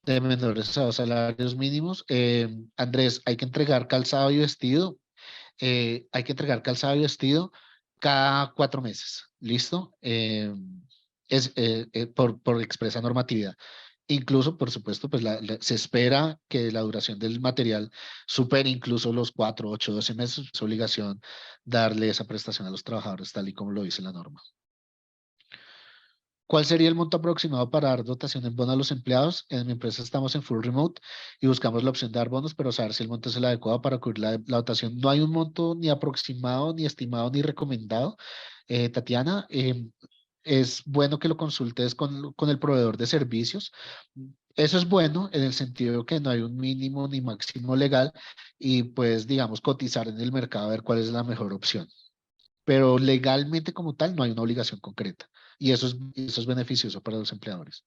de menores a salarios mínimos. Andrés, hay que entregar calzado y vestido. Hay que entregar calzado y vestido cada 4 meses. ¿Listo? Por expresa normatividad. Incluso, por supuesto, pues se espera que la duración del material supere incluso los 4, 8, 12 meses. Es obligación darle esa prestación a los trabajadores, tal y como lo dice la norma. ¿Cuál sería el monto aproximado para dar dotación en bono a los empleados? En mi empresa estamos en full remote y buscamos la opción de dar bonos, pero saber si el monto es el adecuado para cubrir la dotación. No hay un monto ni aproximado, ni estimado, ni recomendado. Tatiana, es bueno que lo consultes con el proveedor de servicios. Eso es bueno en el sentido que no hay un mínimo ni máximo legal y pues, digamos, cotizar en el mercado a ver cuál es la mejor opción. Pero legalmente como tal no hay una obligación concreta y eso es beneficioso para los empleadores.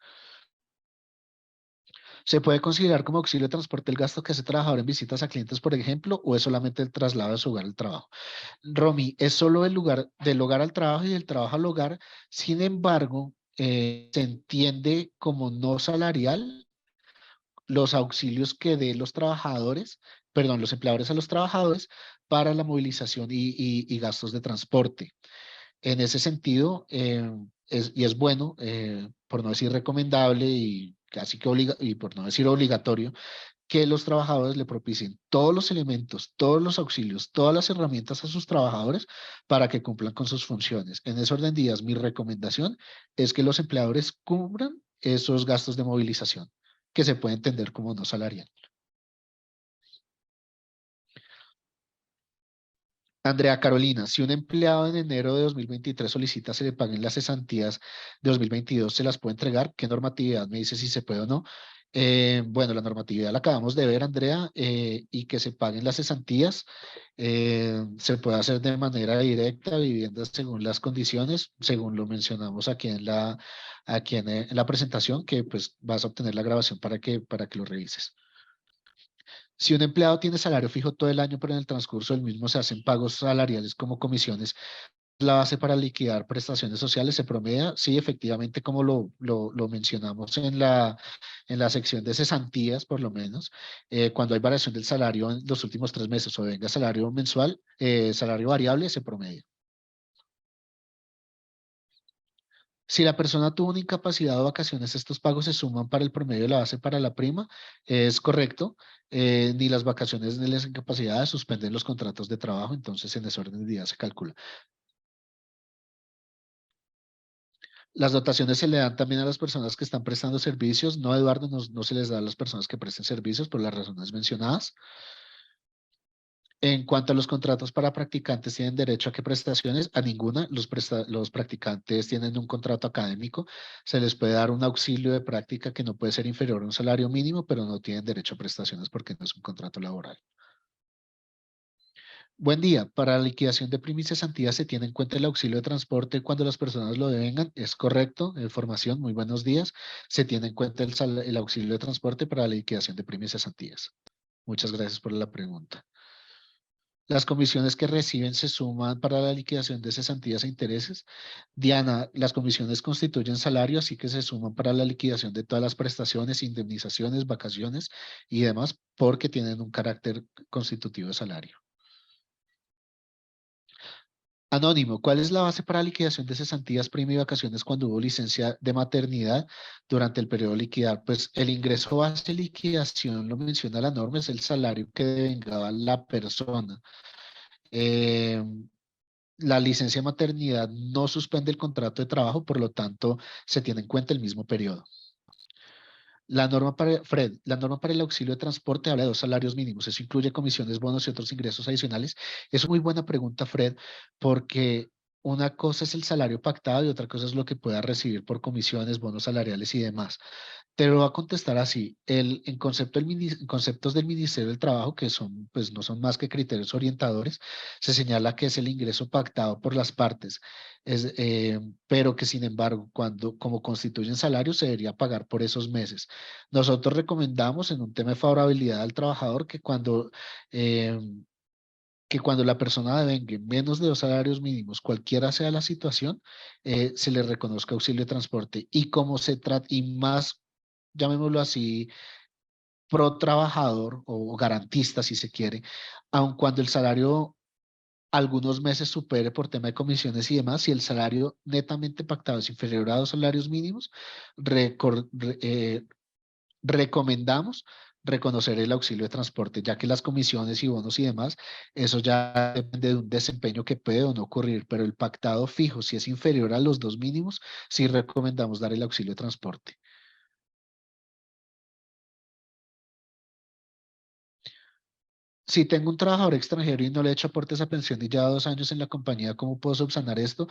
¿Se puede considerar como auxilio de transporte el gasto que hace el trabajador en visitas a clientes, por ejemplo, o es solamente el traslado de su hogar al trabajo? Romy, es solo el lugar del hogar al trabajo y del trabajo al hogar. Sin embargo, se entiende como no salarial los auxilios que den los trabajadores, perdón, los empleadores a los trabajadores para la movilización y gastos de transporte. En ese sentido, es bueno, por no decir recomendable y casi que y por no decir obligatorio, que los trabajadores le propicien todos los elementos, todos los auxilios, todas las herramientas a sus trabajadores para que cumplan con sus funciones. En ese orden de ideas, mi recomendación es que los empleadores cubran esos gastos de movilización, que se puede entender como no salarial. Andrea Carolina, si un empleado en enero de 2023 solicita se le paguen las cesantías de 2022, ¿se las puede entregar? ¿Qué normatividad me dice si se puede o no? Bueno, la normatividad la acabamos de ver, Andrea, y que se paguen las cesantías se puede hacer de manera directa, viviendas según las condiciones, según lo mencionamos aquí en la presentación, que pues vas a obtener la grabación para que lo revises. Si un empleado tiene salario fijo todo el año, pero en el transcurso del mismo se hacen pagos salariales como comisiones, la base para liquidar prestaciones sociales se promedia, sí, efectivamente, como lo mencionamos en la sección de cesantías, por lo menos, cuando hay variación del salario en los últimos 3 meses o venga salario mensual, salario variable, se promedia. Si la persona tuvo una incapacidad o vacaciones, estos pagos se suman para el promedio de la base para la prima. Es correcto. Ni las vacaciones ni las incapacidades suspenden los contratos de trabajo, entonces en ese orden de día se calcula. Las dotaciones se le dan también a las personas que están prestando servicios. No, Eduardo, no se les da a las personas que presten servicios por las razones mencionadas. En cuanto a los contratos para practicantes, ¿tienen derecho a qué prestaciones? A ninguna. Los practicantes tienen un contrato académico. Se les puede dar un auxilio de práctica que no puede ser inferior a un salario mínimo, pero no tienen derecho a prestaciones porque no es un contrato laboral. Buen día. Para la liquidación de primas y cesantías se tiene en cuenta el auxilio de transporte cuando las personas lo devengan. Es correcto. Información. Muy buenos días. Se tiene en cuenta el auxilio de transporte para la liquidación de primas y cesantías. Muchas gracias por la pregunta. Las comisiones que reciben se suman para la liquidación de cesantías e intereses. Diana, las comisiones constituyen salario, así que se suman para la liquidación de todas las prestaciones, indemnizaciones, vacaciones y demás, porque tienen un carácter constitutivo de salario. Anónimo, ¿cuál es la base para liquidación de cesantías, prima y vacaciones cuando hubo licencia de maternidad durante el periodo liquidar? Pues el ingreso base de liquidación, lo menciona la norma, es el salario que devengaba la persona. Eh, la licencia de maternidad no suspende el contrato de trabajo, por lo tanto, se tiene en cuenta el mismo periodo. La norma para el auxilio de transporte habla de 2 salarios mínimos. Eso incluye comisiones, bonos y otros ingresos adicionales. Es muy buena pregunta, Fred, porque una cosa es el salario pactado y otra cosa es lo que pueda recibir por comisiones, bonos salariales y demás. Te lo va a contestar así. En conceptos del Ministerio del Trabajo, que son, pues no son más que criterios orientadores, se señala que es el ingreso pactado por las partes, pero que sin embargo, como constituyen salarios, se debería pagar por esos meses. Nosotros recomendamos en un tema de favorabilidad al trabajador eh, que cuando la persona devengue menos de 2 salarios mínimos, cualquiera sea la situación, se le reconozca auxilio de transporte. Y como se trata, y más, llamémoslo así, pro trabajador o garantista, si se quiere, aun cuando el salario algunos meses supere por tema de comisiones y demás, si el salario netamente pactado es inferior a 2 salarios mínimos, recor- re- eh, recomendamos reconocer el auxilio de transporte, ya que las comisiones y bonos y demás, eso ya depende de un desempeño que puede o no ocurrir, pero el pactado fijo, si es inferior a los 2 mínimos, sí recomendamos dar el auxilio de transporte. Si tengo un trabajador extranjero y no le he hecho aportes a pensión y ya 2 años en la compañía, ¿cómo puedo subsanar esto?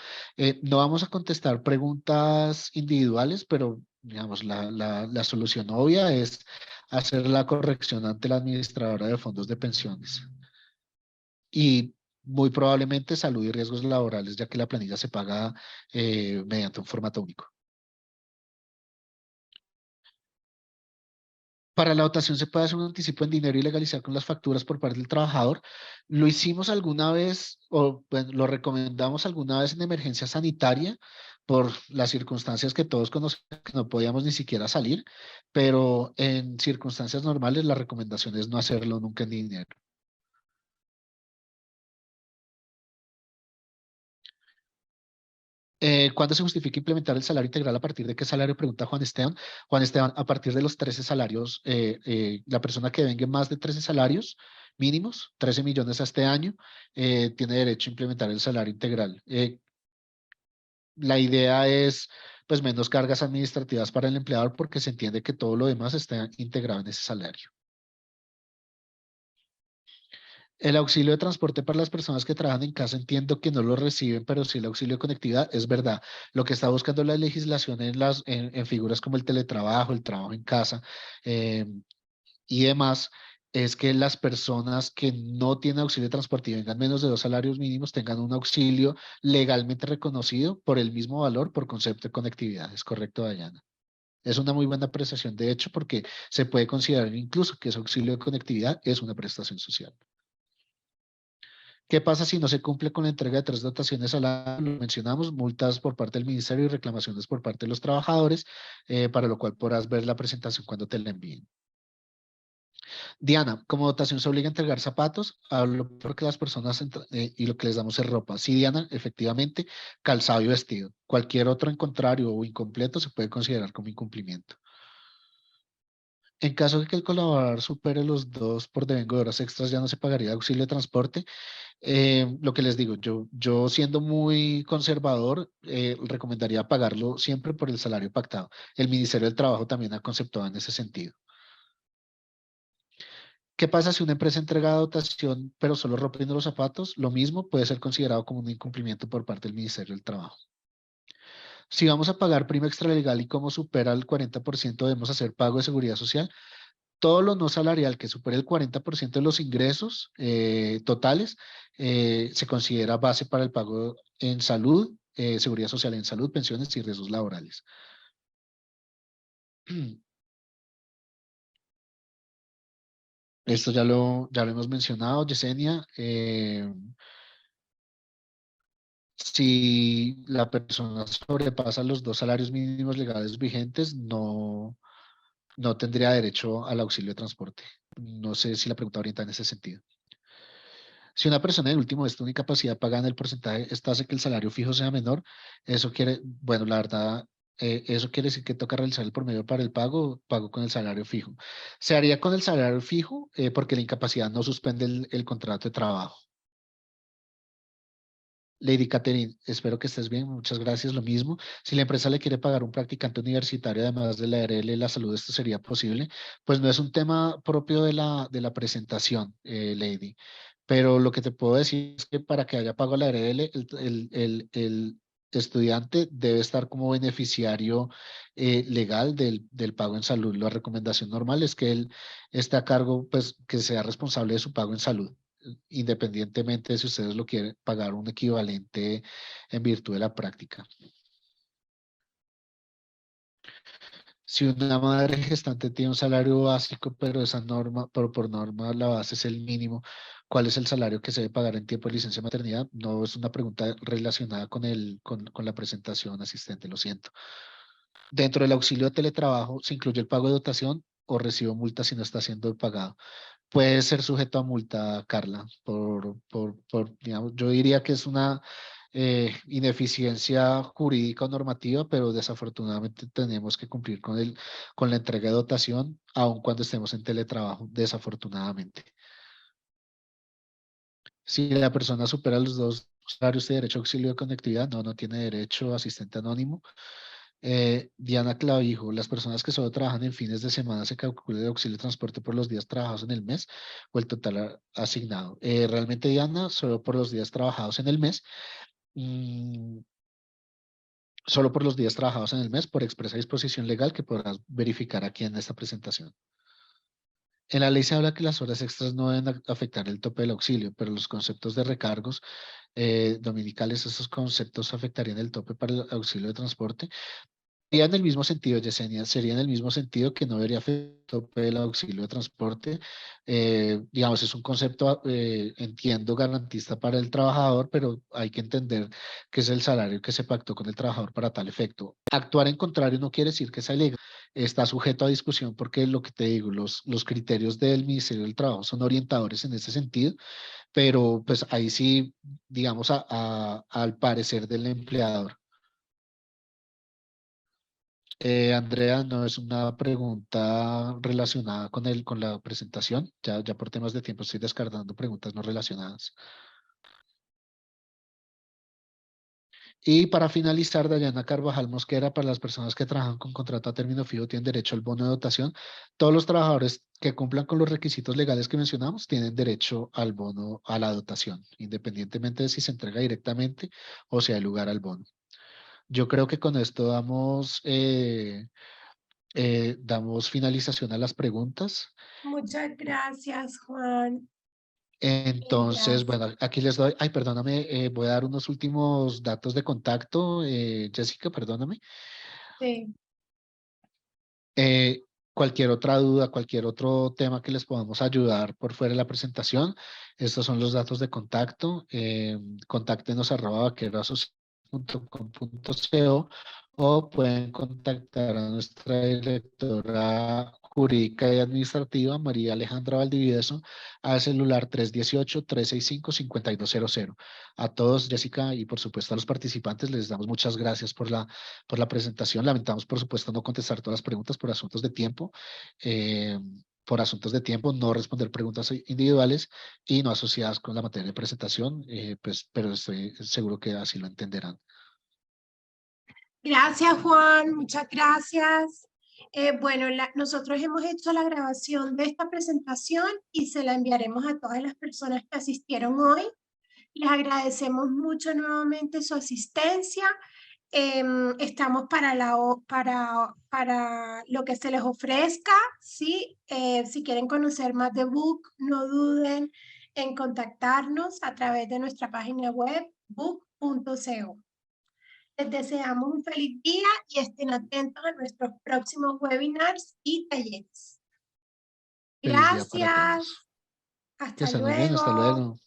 No vamos a contestar preguntas individuales, pero digamos, la solución obvia es hacer la corrección ante la administradora de fondos de pensiones. Y muy probablemente salud y riesgos laborales, ya que la planilla se paga mediante un formato único. Para la dotación se puede hacer un anticipo en dinero y legalizar con las facturas por parte del trabajador. Lo hicimos alguna vez, o bueno, lo recomendamos alguna vez en emergencia sanitaria por las circunstancias que todos conocemos, que no podíamos ni siquiera salir, pero en circunstancias normales la recomendación es no hacerlo nunca en dinero. ¿Cuándo se justifica implementar el salario integral? ¿A partir de qué salario? Pregunta Juan Esteban. Juan Esteban, a partir de los 13 salarios, la persona que venga más de 13 salarios mínimos, 13 millones a este año, tiene derecho a implementar el salario integral. La idea es, pues, menos cargas administrativas para el empleador porque se entiende que todo lo demás está integrado en ese salario. El auxilio de transporte para las personas que trabajan en casa entiendo que no lo reciben, pero sí el auxilio de conectividad es verdad. Lo que está buscando la legislación en figuras como el teletrabajo, el trabajo en casa eh, y demás, es que las personas que no tienen auxilio de transporte y vengan menos de 2 salarios mínimos tengan un auxilio legalmente reconocido por el mismo valor por concepto de conectividad. ¿Es correcto, Dayana? Es una muy buena apreciación, de hecho, porque se puede considerar incluso que ese auxilio de conectividad es una prestación social. ¿Qué pasa si no se cumple con la entrega de 3 dotaciones al año? Lo mencionamos, multas por parte del ministerio y reclamaciones por parte de los trabajadores, para lo cual podrás ver la presentación cuando te la envíen. Diana, como dotación se obliga a entregar zapatos, hablo porque las personas y lo que les damos es ropa. Sí, Diana, efectivamente, calzado y vestido. Cualquier otro en contrario o incompleto se puede considerar como incumplimiento. En caso de que el colaborador supere los 2 por devengo de horas extras, ya no se pagaría auxilio de transporte. Lo que les digo, yo siendo muy conservador, recomendaría pagarlo siempre por el salario pactado. El Ministerio del Trabajo también ha conceptuado en ese sentido. ¿Qué pasa si una empresa entrega dotación, pero solo rompiendo los zapatos? Lo mismo puede ser considerado como un incumplimiento por parte del Ministerio del Trabajo. Si vamos a pagar prima extralegal y como supera el 40%, debemos hacer pago de seguridad social. Todo lo no salarial que supere el 40% de los ingresos totales se considera base para el pago en salud, seguridad social en salud, pensiones y riesgos laborales. Esto ya lo hemos mencionado, Yesenia. Si la persona sobrepasa los 2 salarios mínimos legales vigentes, no tendría derecho al auxilio de transporte. No sé si la pregunta orienta en ese sentido. Si una persona en último esta incapacidad paga en el porcentaje, esto hace que el salario fijo sea menor. Eso quiere, bueno, la verdad, eso quiere decir que toca realizar el promedio para el pago con el salario fijo. Se haría con el salario fijo porque la incapacidad no suspende el contrato de trabajo. Lady Catherine, espero que estés bien, muchas gracias, lo mismo. Si la empresa le quiere pagar un practicante universitario además de la ARL, la salud, ¿esto sería posible? Pues no es un tema propio de la presentación, Lady, pero lo que te puedo decir es que para que haya pago a la ARL, el estudiante debe estar como beneficiario legal del pago en salud. La recomendación normal es que él esté a cargo, pues que sea responsable de su pago en salud, independientemente de si ustedes lo quieren pagar un equivalente en virtud de la práctica. Si una madre gestante tiene un salario básico, pero esa norma, pero por norma la base es el mínimo, ¿cuál es el salario que se debe pagar en tiempo de licencia de maternidad? No es una pregunta relacionada con la presentación, asistente, lo siento. Dentro del auxilio de teletrabajo, ¿se incluye el pago de dotación o recibo multa si no está siendo pagado? Puede ser sujeto a multa, Carla, digamos, yo diría que es una ineficiencia jurídica o normativa, pero desafortunadamente tenemos que cumplir con la entrega de dotación, aun cuando estemos en teletrabajo, desafortunadamente. Si la persona supera los 2 salarios de derecho a auxilio de conectividad, no tiene derecho a asistente anónimo. Diana Clavijo, las personas que solo trabajan en fines de semana se calcula el auxilio de transporte por los días trabajados en el mes o el total asignado. Realmente, Diana, solo por los días trabajados en el mes, mm, solo por los días trabajados en el mes, por expresa disposición legal que podrás verificar aquí en esta presentación. En la ley se habla que las horas extras no deben afectar el tope del auxilio, pero los conceptos de recargos dominicales, esos conceptos afectarían el tope para el auxilio de transporte. Sería en el mismo sentido, Yesenia, sería en el mismo sentido que no debería afectar el auxilio de transporte. Digamos, es un concepto, entiendo, garantista para el trabajador, pero hay que entender que es el salario que se pactó con el trabajador para tal efecto. Actuar en contrario no quiere decir que sea ilegal, está sujeto a discusión porque lo que te digo, los criterios del Ministerio del Trabajo son orientadores en ese sentido, pero pues ahí sí, digamos, al parecer del empleador. Andrea, no es una pregunta relacionada con la presentación. Ya por temas de tiempo estoy descartando preguntas no relacionadas. Y para finalizar, Dayana Carvajal Mosquera, para las personas que trabajan con contrato a término fijo tienen derecho al bono de dotación. Todos los trabajadores que cumplan con los requisitos legales que mencionamos tienen derecho al bono, a la dotación, independientemente de si se entrega directamente o si hay lugar al bono. Yo creo que con esto damos finalización a las preguntas. Muchas gracias, Juan. Entonces, Gracias. bueno, aquí les doy, ay, perdóname, voy a dar unos últimos datos de contacto, Jessica, perdóname. Sí. Cualquier otra duda, cualquier otro tema que les podamos ayudar por fuera de la presentación, estos son los datos de contacto. Contáctenos @vaqueroasociados.com.co o pueden contactar a nuestra directora jurídica y administrativa, María Alejandra Valdivieso, al celular 318-365-5200. A todos, Jessica, y por supuesto a los participantes, les damos muchas gracias por la presentación. Lamentamos, por supuesto, no contestar todas las preguntas por asuntos de tiempo. eh, no responder preguntas individuales y no asociadas con la materia de presentación, pues, pero estoy seguro que así lo entenderán. Gracias, Juan. Muchas gracias. Bueno, nosotros hemos hecho la grabación de esta presentación y se la enviaremos a todas las personas que asistieron hoy. Les agradecemos mucho nuevamente su asistencia. Estamos para lo que se les ofrezca, ¿sí? Si quieren conocer más de Book, no duden en contactarnos a través de nuestra página web book.co. Les deseamos un feliz día y estén atentos a nuestros próximos webinars y talleres. Feliz día para Gracias. todos. Que Hasta estén muy bien, hasta luego. luego.